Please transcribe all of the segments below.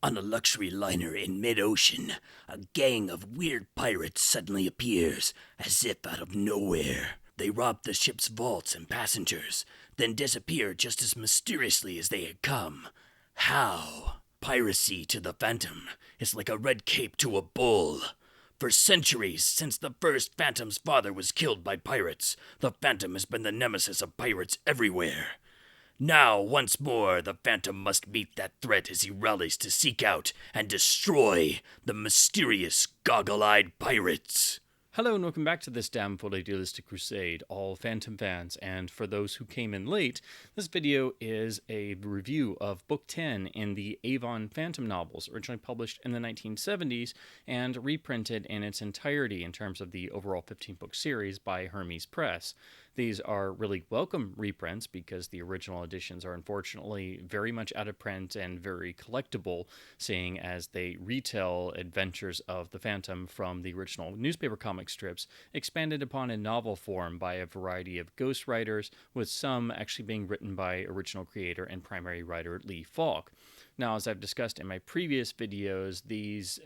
On a luxury liner in mid-ocean, a gang of weird pirates suddenly appears, as if out of nowhere. They rob the ship's vaults and passengers, then disappear just as mysteriously as they had come. How? Piracy to the Phantom is like a red cape to a bull. For centuries, since the first Phantom's father was killed by pirates, the Phantom has been the nemesis of pirates everywhere. Now, once more, the Phantom must meet that threat as he rallies to seek out and destroy the mysterious goggle-eyed pirates. Hello and welcome back to this damn-full idealistic crusade, all Phantom fans, and for those who came in late, this video is a review of Book 10 in the Avon Phantom novels, originally published in the 1970s and reprinted in its entirety in terms of the overall 15-book series by Hermes Press. These are really welcome reprints because the original editions are unfortunately very much out of print and very collectible, seeing as they retell adventures of the Phantom from the original newspaper comic strips, expanded upon in novel form by a variety of ghostwriters, with some actually being written by original creator and primary writer Lee Falk. Now, as I've discussed in my previous videos, these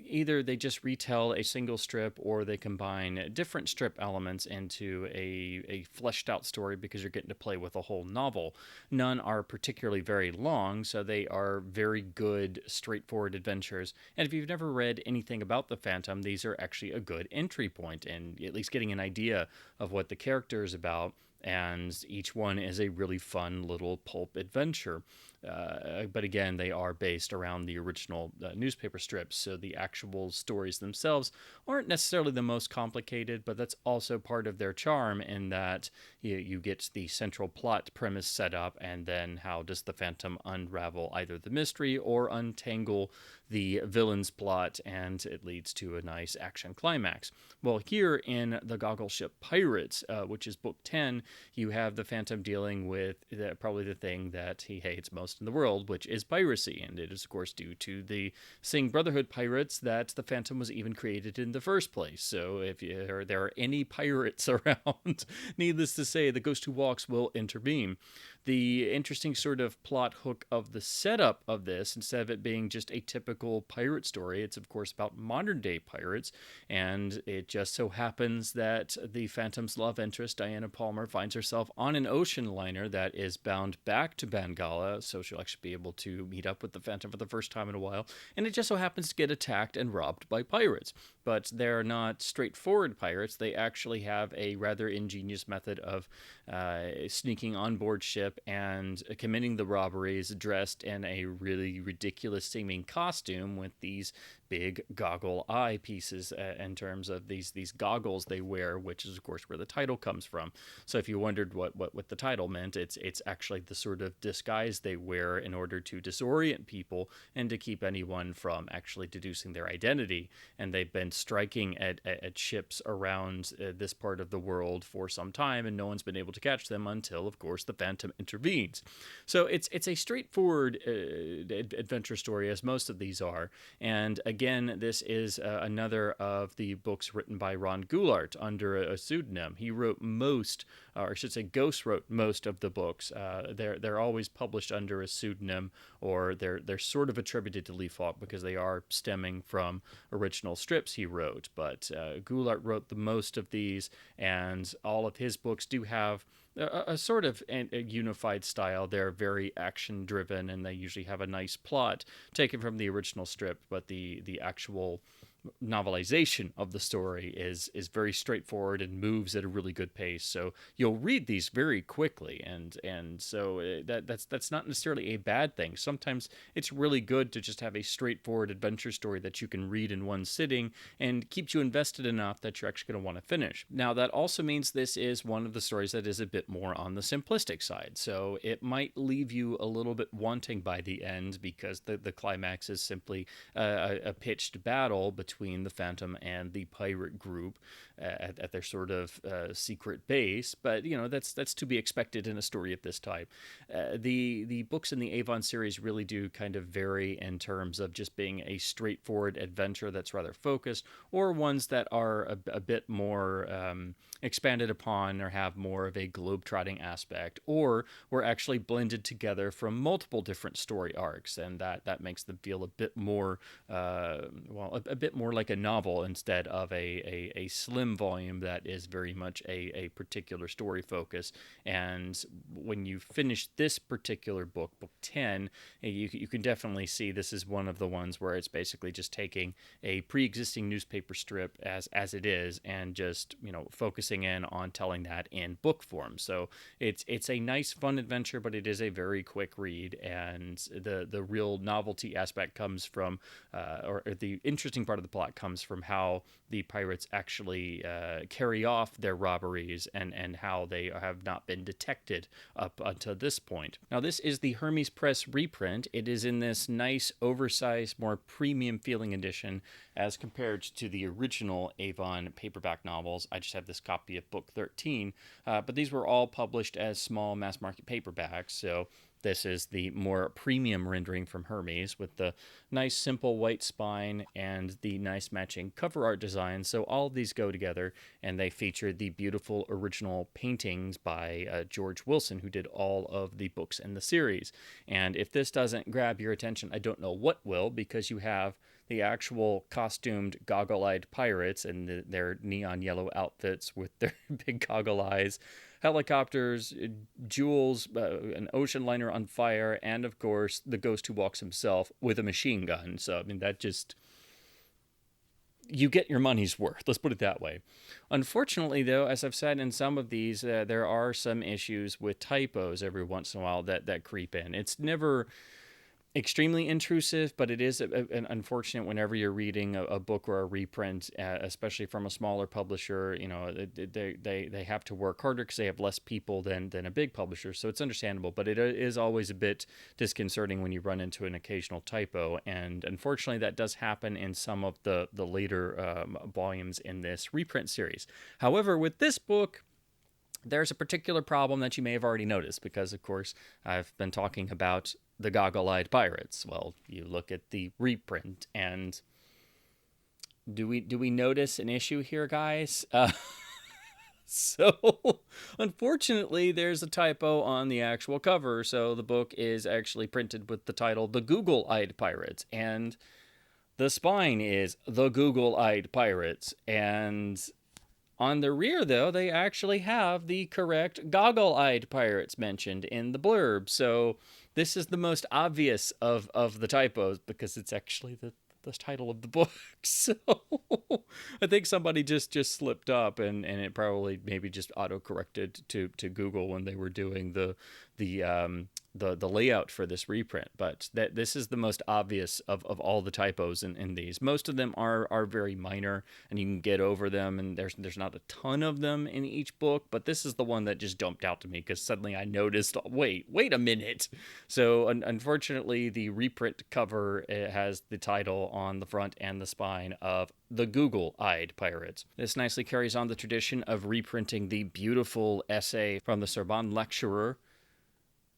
either they just retell a single strip or they combine different strip elements into a fleshed out story because you're getting to play with a whole novel. None are particularly very long, so they are very good, straightforward adventures. And if you've never read anything about the Phantom, these are actually a good entry point in at least getting an idea of what the character is about. And each one is a really fun little pulp adventure. But again, they are based around the original newspaper strips, so the actual stories themselves aren't necessarily the most complicated, but that's also part of their charm in that you get the central plot premise set up, and then how does the Phantom unravel either the mystery or untangle the villain's plot, and it leads to a nice action climax. Well, here in the Goggle Ship Pirates, which is book 10, you have the Phantom dealing with probably the thing that he hates most in the world, which is piracy, and it is of course due to the Sing Brotherhood pirates that the Phantom was even created in the first place. So if there are any pirates around, needless to say, the Ghost Who Walks will intervene. The interesting sort of plot hook of the setup of this, instead of it being just a typical pirate story, it's of course about modern day pirates, and it just so happens that the Phantom's love interest, Diana Palmer, finds herself on an ocean liner that is bound back to Bengala, so she'll actually be able to meet up with the Phantom for the first time in a while, and it just so happens to get attacked and robbed by pirates. But they're not straightforward pirates. They actually have a rather ingenious method of sneaking on board ship and committing the robberies dressed in a really ridiculous seeming costume with these big goggle eye pieces in terms of these goggles they wear, which is of course where the title comes from. So if you wondered what the title meant, it's actually the sort of disguise they wear in order to disorient people and to keep anyone from actually deducing their identity. And they've been striking at ships around this part of the world for some time, and no one's been able to catch them until of course the Phantom intervenes. So it's a straightforward adventure story, as most of these are. And again, this is another of the books written by Ron Goulart under a pseudonym. He wrote most, or I should say Ghost wrote most of the books. They're always published under a pseudonym, or they're sort of attributed to Lee Falk because they are stemming from original strips he wrote. But Goulart wrote the most of these, and all of his books do have a sort of a unified style. They're very action driven, and they usually have a nice plot taken from the original strip, but the actual novelization of the story is very straightforward and moves at a really good pace. So you'll read these very quickly, and so that's not necessarily a bad thing. Sometimes it's really good to just have a straightforward adventure story that you can read in one sitting and keeps you invested enough that you're actually going to want to finish. Now, that also means this is one of the stories that is a bit more on the simplistic side, so it might leave you a little bit wanting by the end because the climax is simply a pitched battle between between the Phantom and the pirate group at their sort of secret base. But that's to be expected in a story of this type. The books in the Avon series really do kind of vary in terms of just being a straightforward adventure that's rather focused, or ones that are a bit more expanded upon or have more of a globe-trotting aspect, or were actually blended together from multiple different story arcs, and that makes them feel a bit more, a bit more like a novel instead of a slim volume that is very much a particular story focus. And when you finish this particular book, book 10, you can definitely see this is one of the ones where it's basically just taking a pre-existing newspaper strip as it is, and just focusing in on telling that in book form. So it's a nice fun adventure, but it is a very quick read, and the real novelty aspect comes from or the interesting part of the plot comes from how the pirates actually carry off their robberies, and how they have not been detected up until this point. Now, this is the Hermes Press reprint. It is in this nice oversized, more premium feeling edition as compared to the original Avon paperback novels. I just have this copy of book 13, but these were all published as small mass market paperbacks. So this is the more premium rendering from Hermes with the nice simple white spine and the nice matching cover art design. So all of these go together, and they feature the beautiful original paintings by George Wilson, who did all of the books in the series. And if this doesn't grab your attention, I don't know what will, because you have the actual costumed goggle-eyed pirates and their neon yellow outfits with their big goggle eyes, helicopters, jewels, an ocean liner on fire, and of course the ghost who walks himself with a machine gun. So I mean, that just, you get your money's worth, let's put it that way. Unfortunately, though, as I've said, in some of these there are some issues with typos every once in a while that creep in. It's never extremely intrusive, but it is unfortunate whenever you're reading a book or a reprint, especially from a smaller publisher. They have to work harder because they have less people than a big publisher, so it's understandable, but it is always a bit disconcerting when you run into an occasional typo, and unfortunately that does happen in some of the later volumes in this reprint series. However, with this book, there's a particular problem that you may have already noticed, because of course I've been talking about the goggle-eyed pirates. Well, you look at the reprint, and do we notice an issue here, guys? So unfortunately, there's a typo on the actual cover. So the book is actually printed with the title The Googgle-Eyed Pirates, and the spine is The Googgle-Eyed Pirates, and on the rear, though, they actually have the correct goggle-eyed pirates mentioned in the blurb. So this is the most obvious of the typos, because it's actually the title of the book. So I think somebody just slipped up, and it probably maybe just auto-corrected to Google when they were doing the layout for this reprint. But this is the most obvious of all the typos in these. Most of them are very minor, and you can get over them, and there's not a ton of them in each book, but this is the one that just jumped out to me, because suddenly I noticed, wait a minute. So unfortunately, the reprint cover has the title on the front and the spine of The Googgle-Eyed Pirates. This nicely carries on the tradition of reprinting the beautiful essay from the Sorbonne lecturer,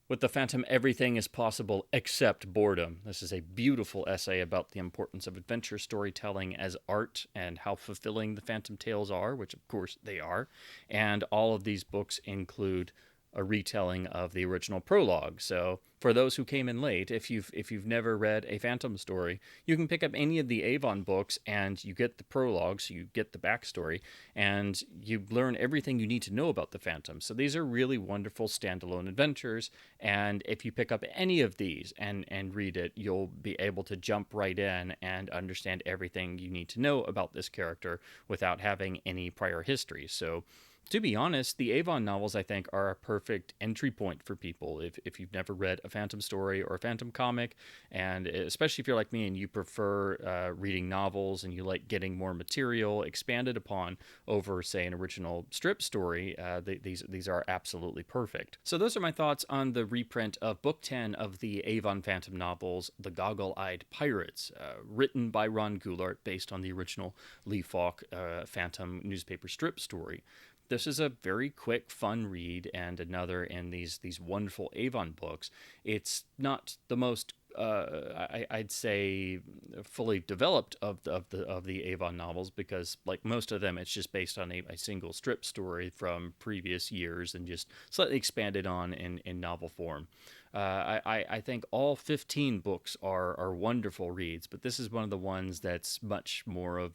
"With the Phantom, everything is possible except boredom." This is a beautiful essay about the importance of adventure storytelling as art, and how fulfilling the Phantom tales are, which of course they are. And all of these books include a retelling of the original prologue. So for those who came in late, if you've never read a Phantom story, you can pick up any of the Avon books, and you get the prologue, so you get the backstory, and you learn everything you need to know about the Phantom. So these are really wonderful standalone adventures, and if you pick up any of these and read it, you'll be able to jump right in and understand everything you need to know about this character without having any prior history. So To be honest, the Avon novels, I think, are a perfect entry point for people. If you've never read a Phantom story or a Phantom comic, and especially if you're like me and you prefer reading novels and you like getting more material expanded upon over, say, an original strip story, these are absolutely perfect. So those are my thoughts on the reprint of Book 10 of the Avon Phantom novels, The Goggle Eyed Pirates, written by Ron Goulart, based on the original Lee Falk Phantom newspaper strip story. This is a very quick, fun read, and another in these wonderful Avon books. It's not the most I'd say fully developed of the Avon novels, because like most of them, it's just based on a single strip story from previous years and just slightly expanded on in novel form. I think all 15 books are wonderful reads, but this is one of the ones that's much more of,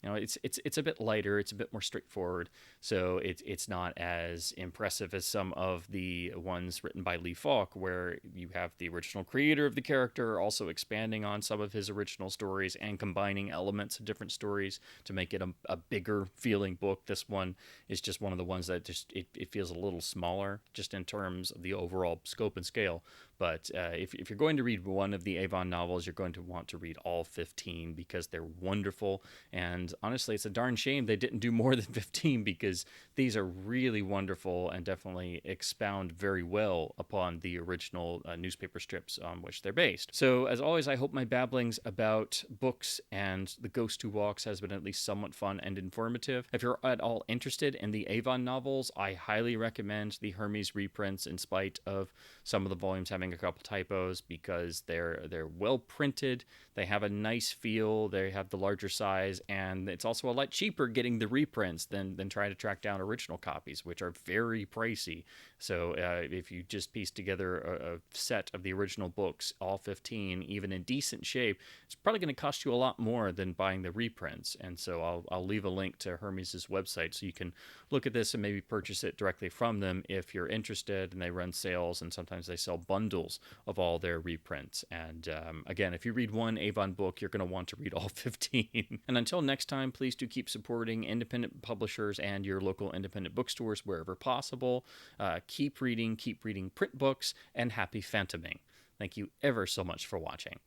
it's a bit lighter, it's a bit more straightforward, so it's not as impressive as some of the ones written by Lee Falk, where you have the original creator of the character also expanding on some of his original stories and combining elements of different stories to make it a bigger feeling book. This one is just one of the ones that just it feels a little smaller, just in terms of the overall scope and scale. But if you're going to read one of the Avon novels, you're going to want to read all 15, because they're wonderful. And honestly, it's a darn shame they didn't do more than 15, because these are really wonderful and definitely expound very well upon the original newspaper strips on which they're based. So, as always, I hope my babblings about books and The Ghost Who Walks has been at least somewhat fun and informative. If you're at all interested in the Avon novels, I highly recommend the Hermes reprints, in spite of some of the volumes having a couple typos, because they're well printed, they have a nice feel, they have the larger size, and it's also a lot cheaper getting the reprints than trying to track down original copies, which are very pricey. So if you just piece together a set of the original books, all 15, even in decent shape, it's probably going to cost you a lot more than buying the reprints. And so I'll leave a link to Hermes' website so you can look at this and maybe purchase it directly from them if you're interested. And they run sales, and sometimes they sell bundles of all their reprints. And again, if you read one Avon book, you're going to want to read all 15. And until next time, please do keep supporting independent publishers and your local independent bookstores wherever possible. Keep reading print books, and happy phantoming. Thank you ever so much for watching.